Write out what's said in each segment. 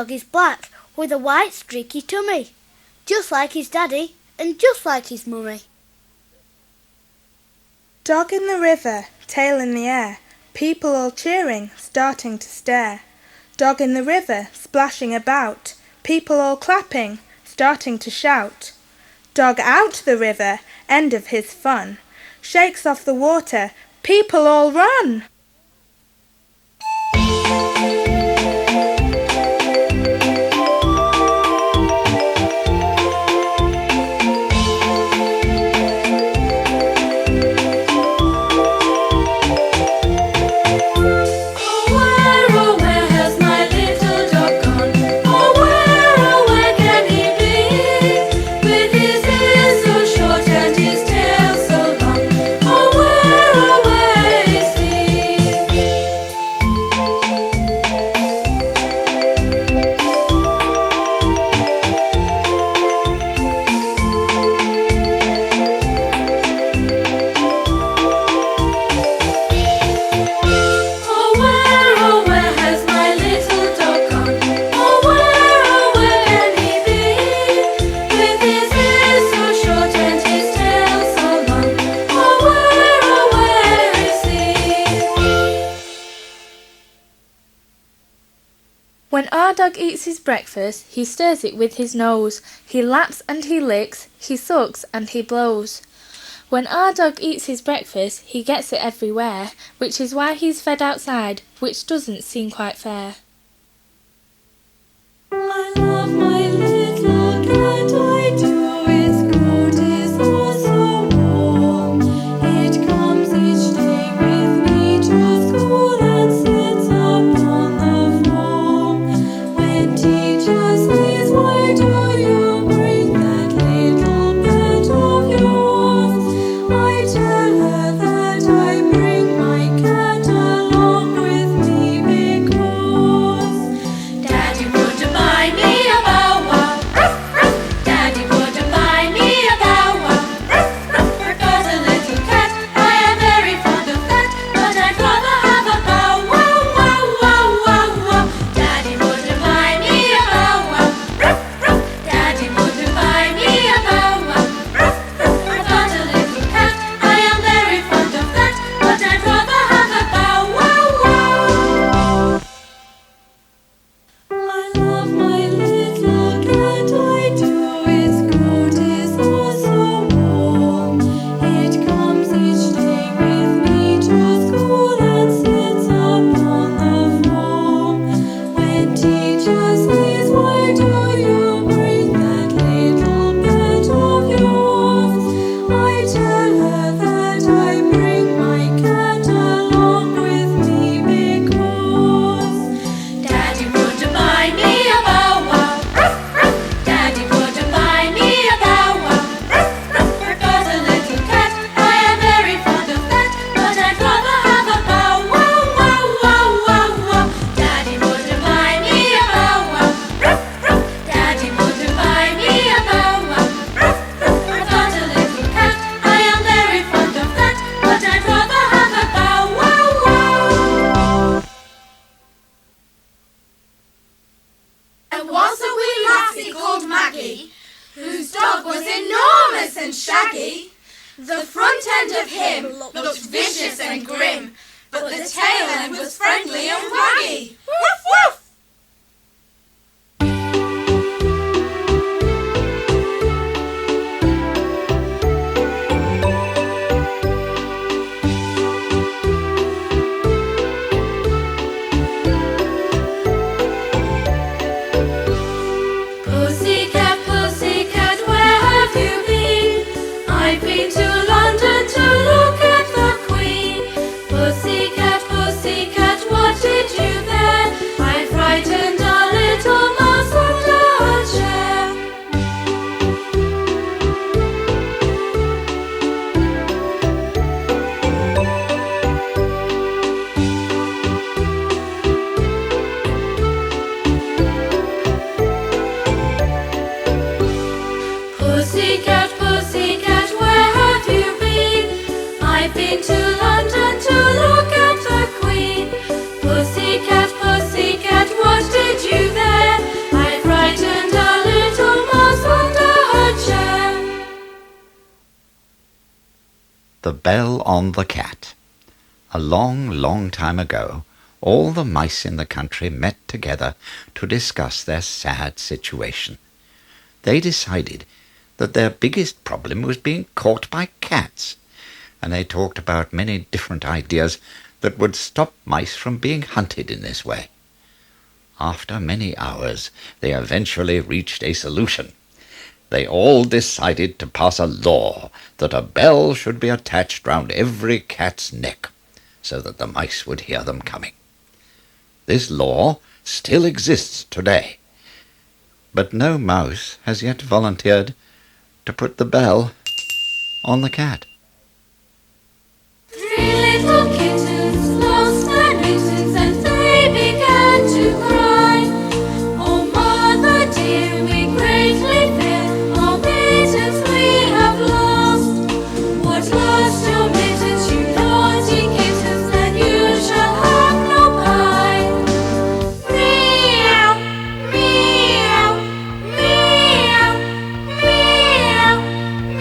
dog is black with a white streaky tummy, just like his daddy and just like his mummy. Dog in the river, tail in the air, people all cheering, starting to stare. Dog in the river, splashing about, people all clapping, starting to shout. Dog out the river, end of his fun, shakes off the water, people all run. When our dog eats his breakfast, he stirs it with his nose. He laps and he licks, he sucks and he blows. When our dog eats his breakfast, he gets it everywhere, which is why he's fed outside, which doesn't seem quite fair. I love my little cat, I do. Its coat is oh so warm. It comes each day with me to school and sits up on the form. When teacher says, why do you bring that little pet of yours? I tell her that I bring my cat along with me because Daddy would buy me a bow wow. Ruff, ruff. Daddy would buy me a bow wow. Ruff, ruff. Because a little cat, I am very fond of that, but I'd rather have a bow wow, wow, wow, wow, wow. Daddy would buy me a bow wow. Ruff, ruff. Daddy would buy me a bow wow. Ruff, ruff. I've got a little cat, I am very fond of that, but I'd rather have a bow wow, wow. I love my little cat, I do. Its coat is oh so warm. It comes each day with me to school and sits up on the form. When teacher says, why do you bring that little pet of yours? I tell her that I bring my cat along with me because Daddy would buy me a bow wow. Ruff, ruff. Daddy would buy me a bow wow. Ruff, ruff. Because a little cat, I am very fond of that, but I'd rather have a bow wow, wow, wow, wow, wow. Daddy would buy me a bow wow. Ruff, ruff. Daddy would buy me a bow wow. Ruff, ruff. I've got a little cat, I am very fond of that, but I'd rather have a bow wow, wow. There was a wee lassie called Maggie, whose dog was enormous and shaggy. The front end of him looked vicious and grim, but the tail end was friendly and waggy. Woof woof! Pussycat, pussycat, where have you been? I've been to London to look at the Queen. Pussycat, pussycat, what did you there? I frightened a little mouse under a chair. Pussycat, pussycat, where have The Bell on the Cat. A long, long time ago, all the mice in the country met together to discuss their sad situation. They decided that their biggest problem was being caught by cats, and they talked about many different ideas that would stop mice from being hunted in this way. After many hours, they eventually reached a solution. They all decided to pass a law that a bell should be attached round every cat's neck, so that the mice would hear them coming. This law still exists today, but no mouse has yet volunteered to put the bell on the cat. 3 little kittens lost their mittens and they began to cry. Oh, mother dear, we greatly fear our mittens we have lost. What lost your mittens, you naughty kittens, then you shall have no pie. Meow, meow, meow, meow,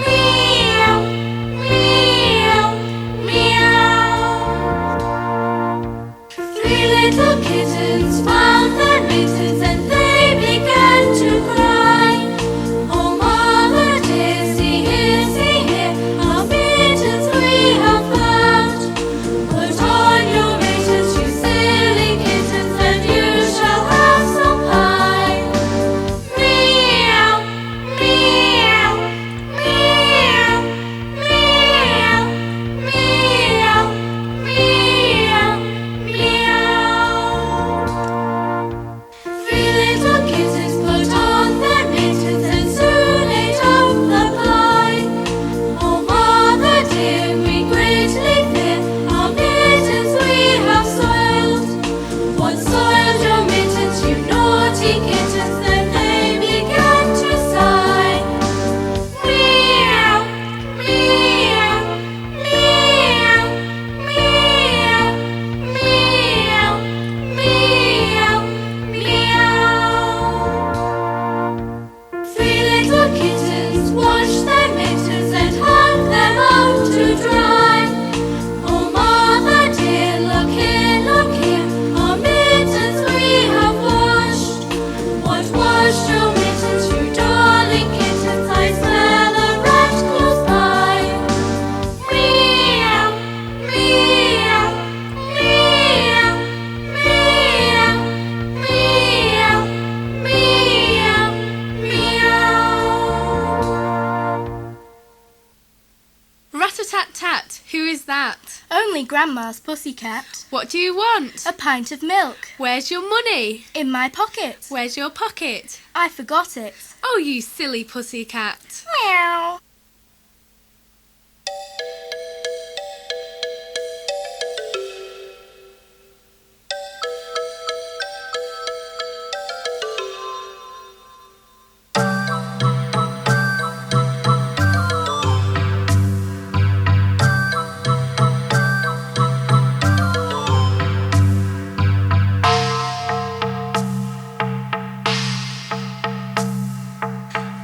meow, meow, meow. 3 little kittens found their mittens and they began to cry. Oh, mother dear, see here, our mittens we have found. Put on your mittens, you silly kittens, and you shall have some pie. Meow, meow, meow, meow, meow, meow, meow. 3 little kittens put on their mittens and soon ate up the pie. Oh, mother dear, we greatly fear our mittens we have soiled. What soiled your mittens, you naughty kittens? Then they began to sigh. Meow, meow, meow, meow, meow, meow, meow. 3 little kittens washed their mittens and hung them out to dry. Oh, mother dear, look here, our mittens we have washed. What washed your mittens, you darling kittens? I smell a rat close by. Meow, meow, meow, meow, meow, meow, meow. Rat-a-tat-tat, who is that? Only Grandma's pussycat. What do you want? A pint of milk. Where's your money? In my pocket. Where's your pocket? I forgot it. Oh, you silly pussycat. Meow.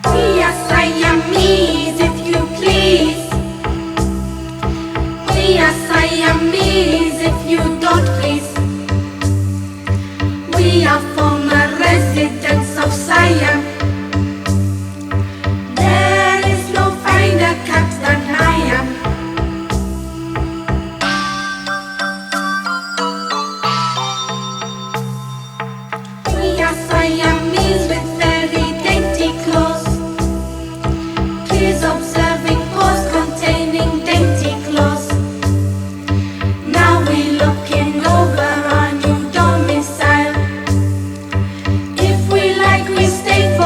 We are Siamese, if you please. We are Siamese, if you don't please. We are former residents of Siam. There is no finer cat than I am. We are Siamese with very dainty claws. Please observing paws containing dainty claws. Now we're looking over our new domicile. If we like, we stay for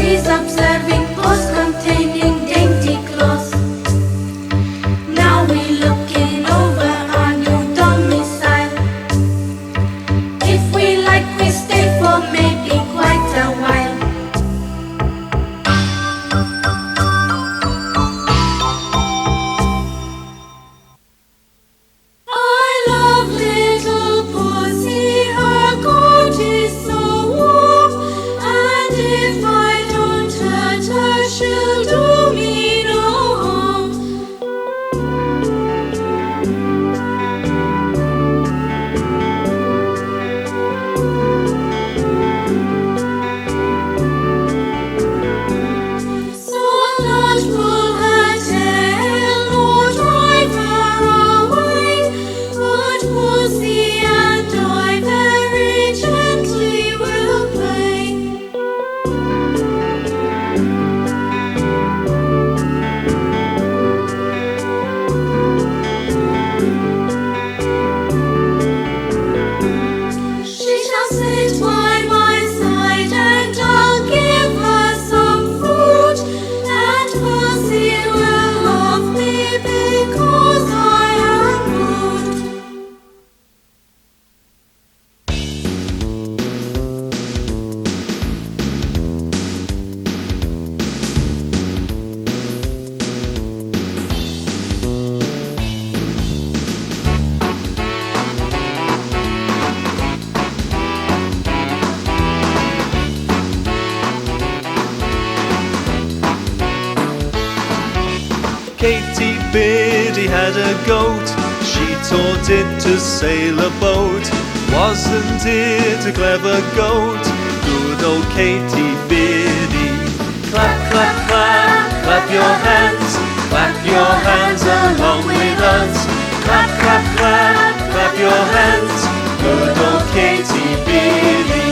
He's observing paws containing dainty claws. Now we're looking over our new domicile. If we like, we stay for maybe quite a while. I love little pussy, her coat is so warm, and if I don't hurt her, she'll do me no harm. So not pull her tail, nor drive her away, but pussy and I very gently will play. She shall sit by my side and I'll give her some food, and pussy will love me because I am good. Katy Biddy had a goat, she taught it to sail a boat. Wasn't it a clever goat? Good old Katy Biddy. Clap, clap, clap, clap your hands along with us. Clap, clap, clap, clap your hands, good old Katy Biddy.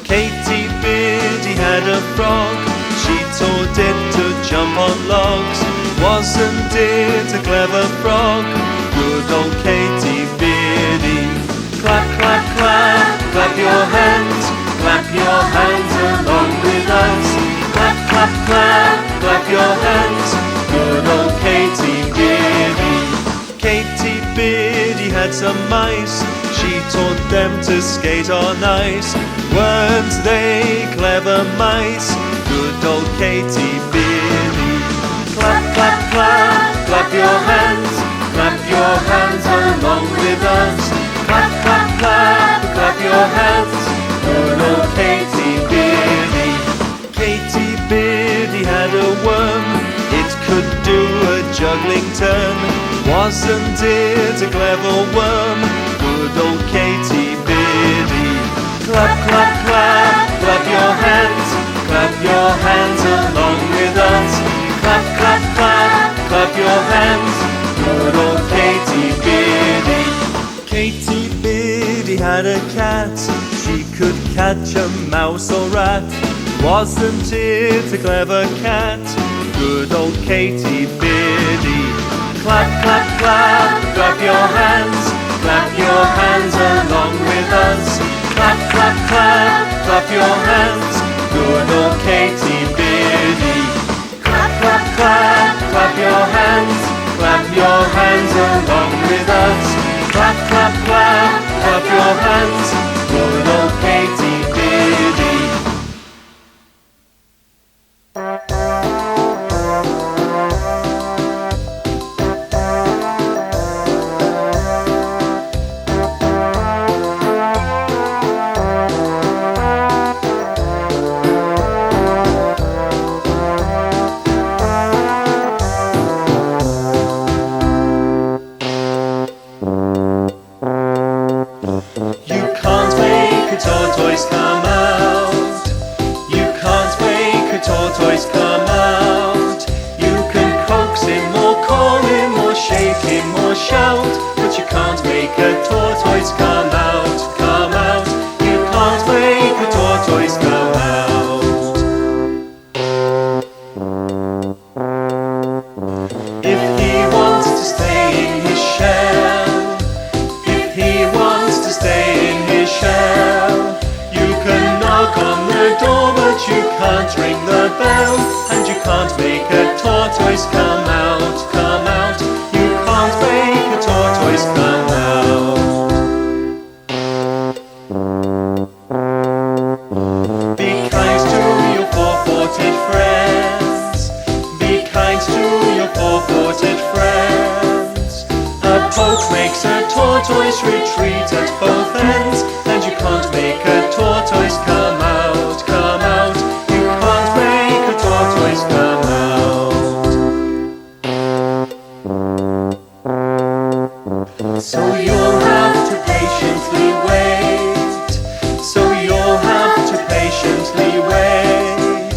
Katy Biddy had a frog, she taught it to jump on logs. Wasn't it a clever frog? Good old Katy Biddy. Clap, clap, clap, clap your hands along with us. Clap, clap, clap, clap your hands, good old Katy Biddy. Katy Biddy had some mice, she taught them to skate on ice. Weren't they clever mice? Good old Katy Biddy. Clap, clap, clap, clap your hands along with us. Clap, clap, clap, clap your hands, good old Katy Biddy. Katy Biddy had a worm, it could do a juggling turn. Wasn't it a clever worm? Good old Katy Biddy. Clap, clap, clap, clap your hands along with us. Clap, clap, clap, clap your hands, good old Katy Biddy. Katy Biddy had a cat, she could catch a mouse or rat. Wasn't it a clever cat? Good old Katy Biddy. Clap, clap, clap, clap your hands along with us. Clap, clap, clap, clap your hands, good old Katy Biddy. Clap, clap, clap, clap your hands along with us. Clap, clap, clap, clap your hands, good old Katy Biddy. Tortoise come out. You can't make a tortoise come out. You can coax him or call him or shake him or shout, but you can't make a tortoise come out. Come out. You can't make a tortoise come out. If he wants to stay in his shell, if he wants to stay in his shell, you can knock on the door, but you can't ring the bell. tortoise come out, come out. You can't make a tortoise come out. Be kind to your four-footed friends. Be kind to your four-footed friends. A poke makes a tortoise retreat at both ends, and you can't make a tortoise come out, come out. You can't make a tortoise come out. So you'll have to patiently wait. So you'll have to patiently wait.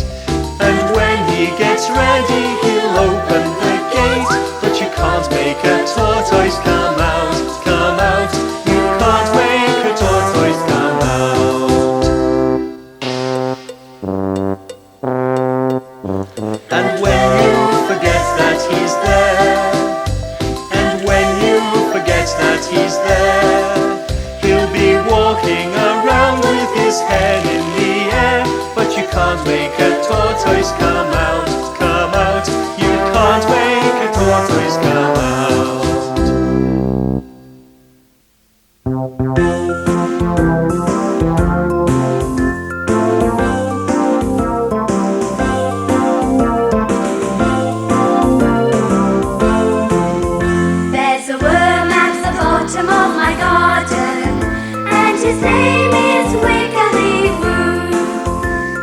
And when he gets ready, he'll open the gate. But you can't make a tortoise come out, come out. You can't make a tortoise come out. And when you forget that he's there, and when you forget that he's there, he'll be walking around with his head in the air. But you can't make a tortoise come out, come out. You can't make a tortoise come out. There's a worm at the bottom of my garden, and his name is Wiggly Woo.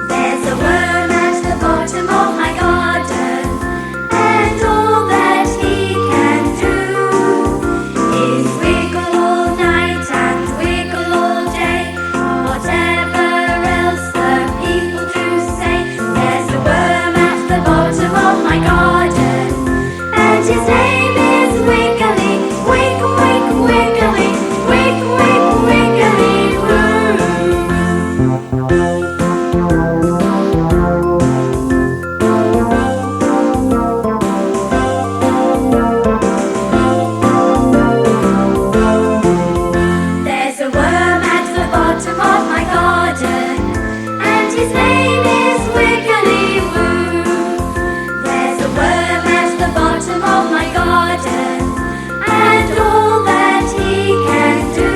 There's a worm at the bottom of my garden, and all that he can do is wiggle all night and wiggle all day. Whatever else the people do say, there's a worm at the bottom of my garden, and his name is Wiggly, wig, wig, wiggly, wig, wig, wiggly woo. There's a worm at the bottom of my garden, and his name is Wiggly Woo. There's a worm at the bottom of my garden, and all that he can do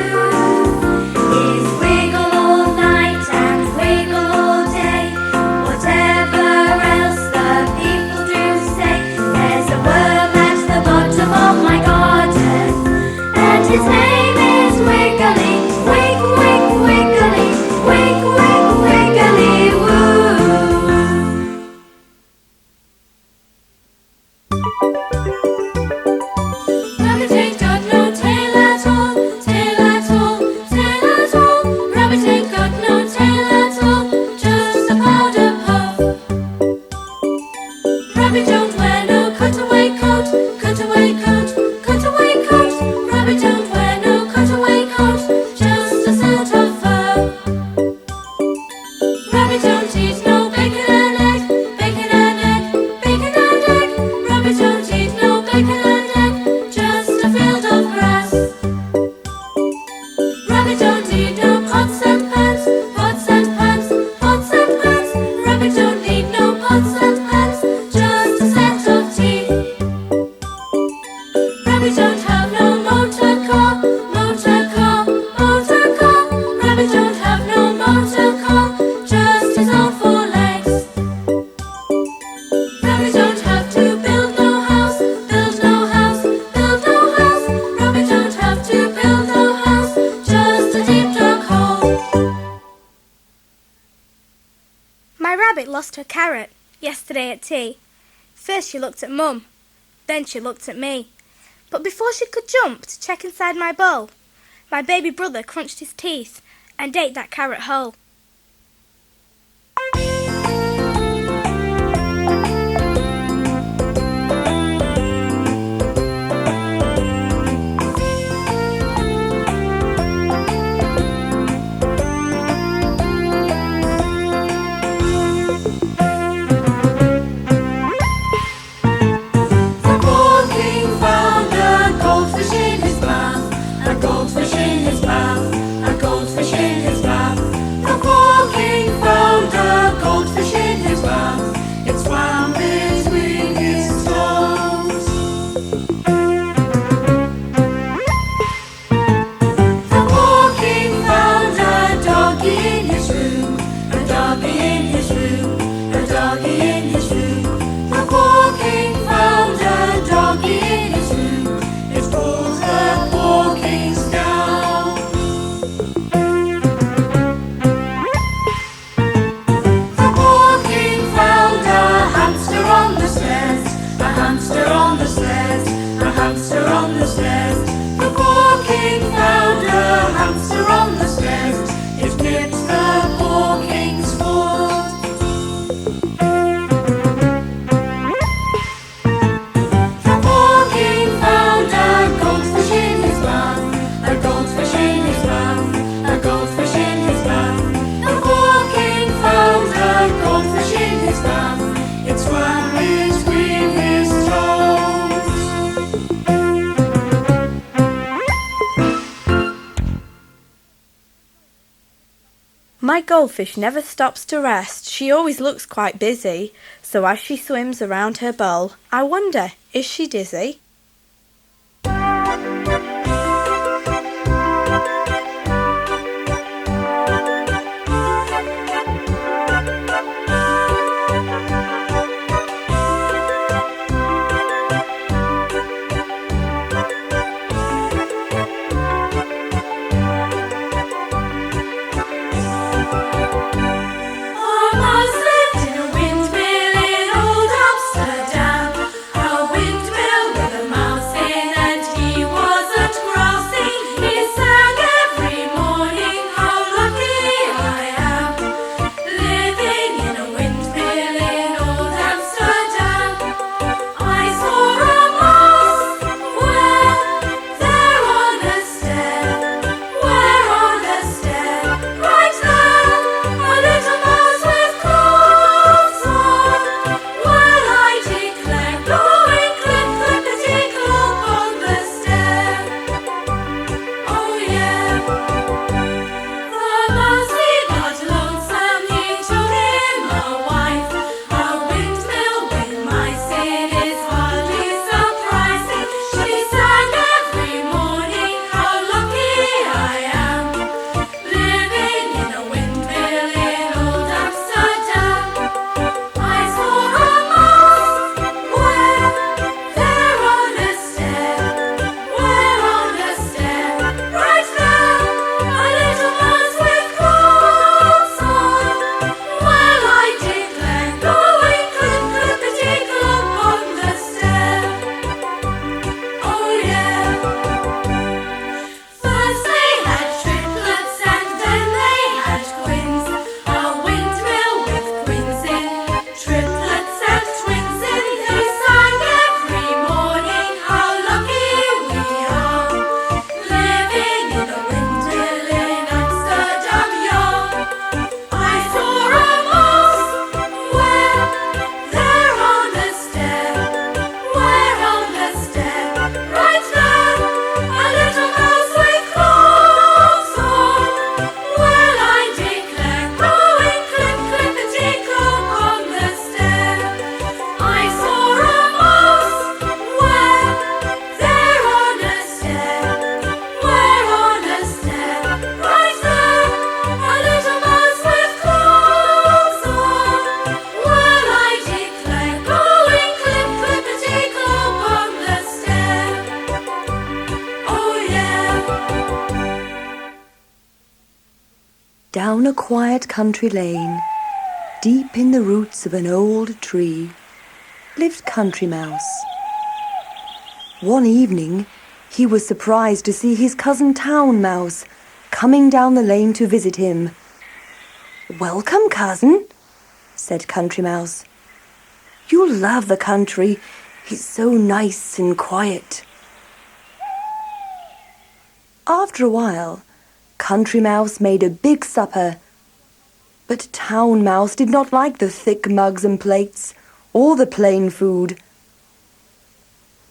is wiggle all night and wiggle all day. Whatever else the people do say, there's a worm at the bottom of my garden, and his name is Wiggly, wig, wig, wiggly, wig, wig, wiggly woo. Rabbit ain't got no tail at all, tail at all, tail at all. Rabbit ain't got no tail at all, just a powder puff. Rabbit don't wear no cutaway coat, cutaway coat, cutaway coat. Rabbit don't wear no cutaway coat, just a set of fur. Rabbit don't eat no bacon and egg, bacon and egg, bacon and egg. Rabbit don't eat no bacon and egg, just a field of grass. Rabbit don't eat no pots and pans, pots and pans, pots and pans. Rabbit don't need no pots and pans, just a set of teeth. Rabbit don't have no motor car, motor car, motor car. Rabbit don't have no motor car, just his own four legs. Rabbit don't have to build no house, build no house, build no house. Rabbit don't have to build no house, just a deep dark hole. My rabbit lost her carrot yesterday at tea. First she looked at Mum, then she looked at me. But before she could jump to check inside my bowl, my baby brother crunched his teeth and ate that carrot whole. The poor king found a goldfish in his mouth, a goldfish in his mouth, a goldfish in his mouth. The My goldfish never stops to rest. She always looks quite busy. So as she swims around her bowl, I wonder, is she dizzy? Our mouse lived in a windmill in old Amsterdam, a windmill with a mouse in, and he wasn't grousing. He sang every morning, how lucky I am, living in a windmill in old Amsterdam. I saw a mouse there on a stair, right there, a little mouse with claws on. Well, I declare, blowing clip, clippity clop on the stair. Oh yeah. The mousey got lonesome, he took him a wife. A windmill with mice in is hardly surprising. She sang every morning, how lucky I am, living in a windmill in old Amsterdam. I saw a mouse there on a stair, right there, a little mouse with claws on. Well, I declare, blowing clip, clippity clop on the stair. Oh yeah. First they had triplets and then they had twins, a windmill with queens in, triplets and twins in. They sang every morning, how lucky we are, living in a windmill in Amsterdam, yeah. I saw a mouse there on a stair, right there, a little mouse with claws on. Well, I declare, blowing clip, clippity clop on the stair. I saw a mouse there on a stair, right there, a little mouse with claws on. Well, I declare, blowing clip, clippity clop on the stair. Oh yeah. Down a quiet country lane, deep in the roots of an old tree, lived Country Mouse. One evening, he was surprised to see his cousin Town Mouse coming down the lane to visit him. "Welcome, cousin," said Country Mouse. "You'll love the country. It's so nice and quiet." After a while, Country Mouse made a big supper, but Town Mouse did not like the thick mugs and plates or the plain food.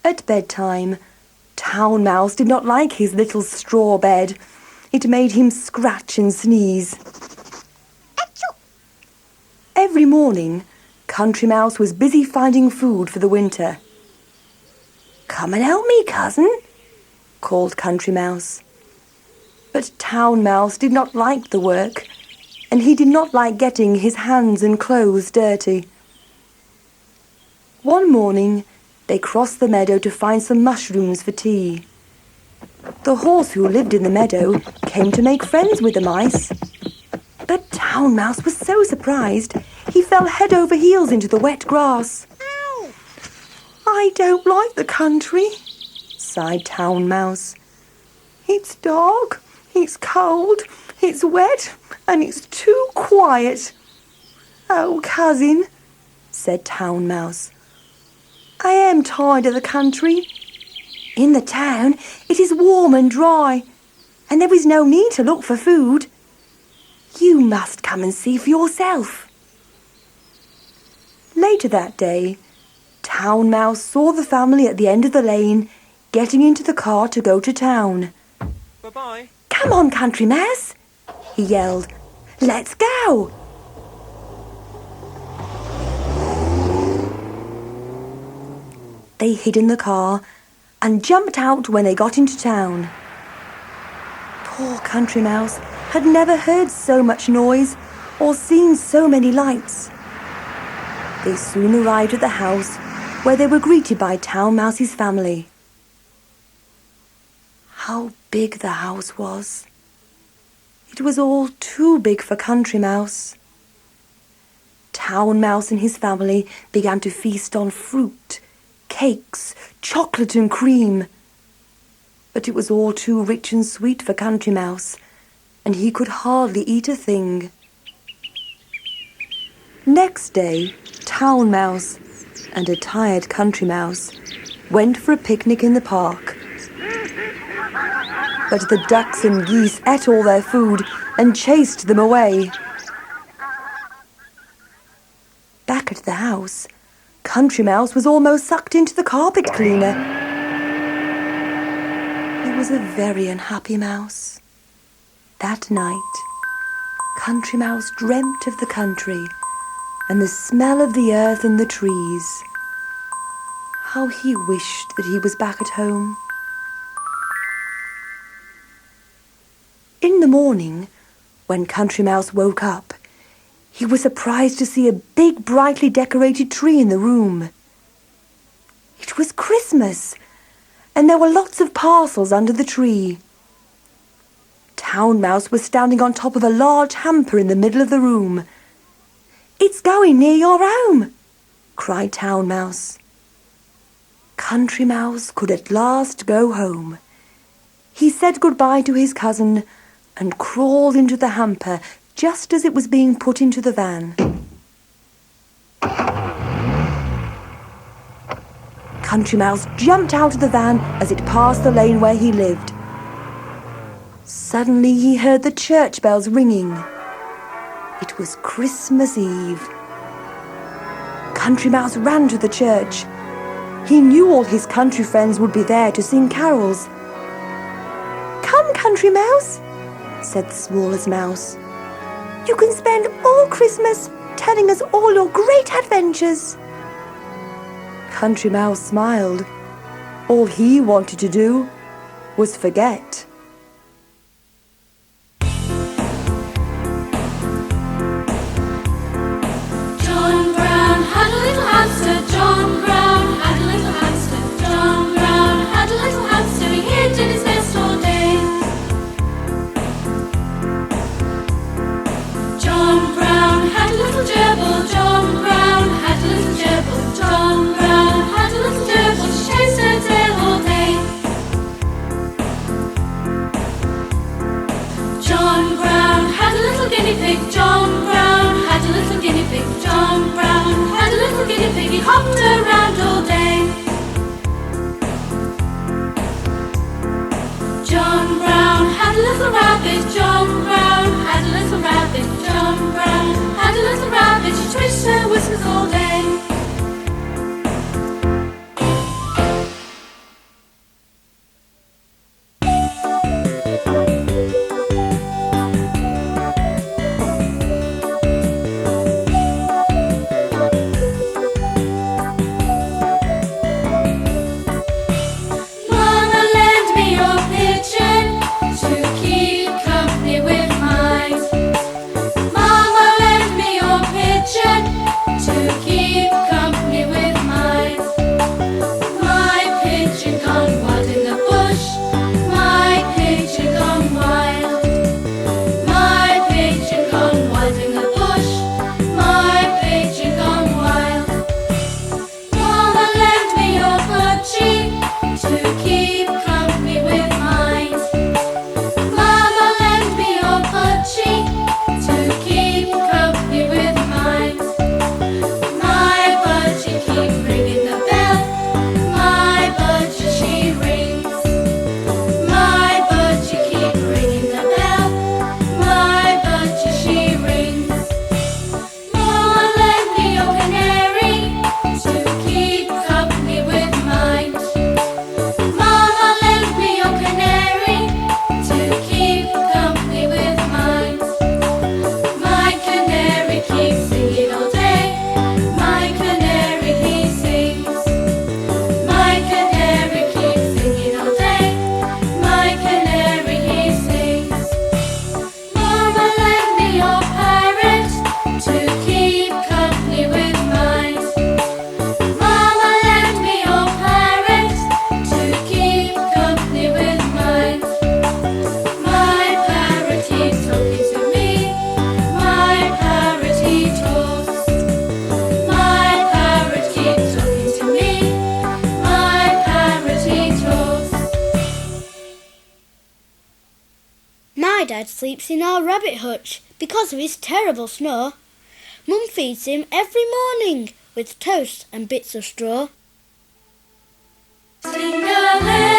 At bedtime, Town Mouse did not like his little straw bed. It made him scratch and sneeze. Every morning, Country Mouse was busy finding food for the winter. "Come and help me, cousin," called Country Mouse. But Town Mouse did not like the work, and he did not like getting his hands and clothes dirty. One morning, they crossed the meadow to find some mushrooms for tea. The horse who lived in the meadow came to make friends with the mice. But Town Mouse was so surprised, he fell head over heels into the wet grass. "I don't like the country," sighed Town Mouse. "It's dark, it's cold, it's wet, and it's too quiet." "Oh, cousin," said Town Mouse, "I am tired of the country. In the town it is warm and dry, and there is no need to look for food. You must come and see for yourself." Later that day, Town Mouse saw the family at the end of the lane getting into the car to go to town. Bye-bye. "Come on, Country Mouse," he yelled. Let's go! They hid in the car and jumped out when they got into town. Poor Country Mouse had never heard so much noise or seen so many lights. They soon arrived at the house where they were greeted by Town Mouse's family. How big the house was! It was all too big for Country Mouse. Town Mouse and his family began to feast on fruit, cakes, chocolate and cream. But it was all too rich and sweet for Country Mouse, and he could hardly eat a thing. Next day, Town Mouse and a tired Country Mouse went for a picnic in the park. But the ducks and geese ate all their food and chased them away. Back at the house, Country Mouse was almost sucked into the carpet cleaner. He was a very unhappy mouse. That night, Country Mouse dreamt of the country and the smell of the earth and the trees. How he wished that he was back at home. In the morning, when Country Mouse woke up, he was surprised to see a big, brightly decorated tree in the room. It was Christmas, and there were lots of parcels under the tree. Town Mouse was standing on top of a large hamper in the middle of the room. "It's going near your home," cried Town Mouse. Country Mouse could at last go home. He said goodbye to his cousin and crawled into the hamper just as it was being put into the van. Country Mouse jumped out of the van as it passed the lane where he lived. Suddenly he heard the church bells ringing. It was Christmas Eve. Country Mouse ran to the church. He knew all his country friends would be there to sing carols. "Come, Country Mouse," said the smallest mouse. "You can spend all Christmas telling us all your great adventures." Country Mouse smiled. All he wanted to do was forget. John Brown had a little hamster. John Brown had a little hamster. John Brown had a little hamster. He hid in his nest all day. John Brown had a little gerbil. John Brown had a little gerbil. John Brown had a little gerbil. She chased her tail all day. John Brown had a little guinea pig. John Brown had a little guinea pig. John Brown had a little guinea pig. He hopped around all day. John Brown had a little rabbit. John Brown had a little rabbit. John Brown had a little rabbit. She twitched her whiskers all day. Mama, lend me your pigeon to keep company with mine. Mama, lend me your pigeon to keep My dad sleeps in our rabbit hutch because of his terrible snore. Mum feeds him every morning with toast and bits of straw. Sing a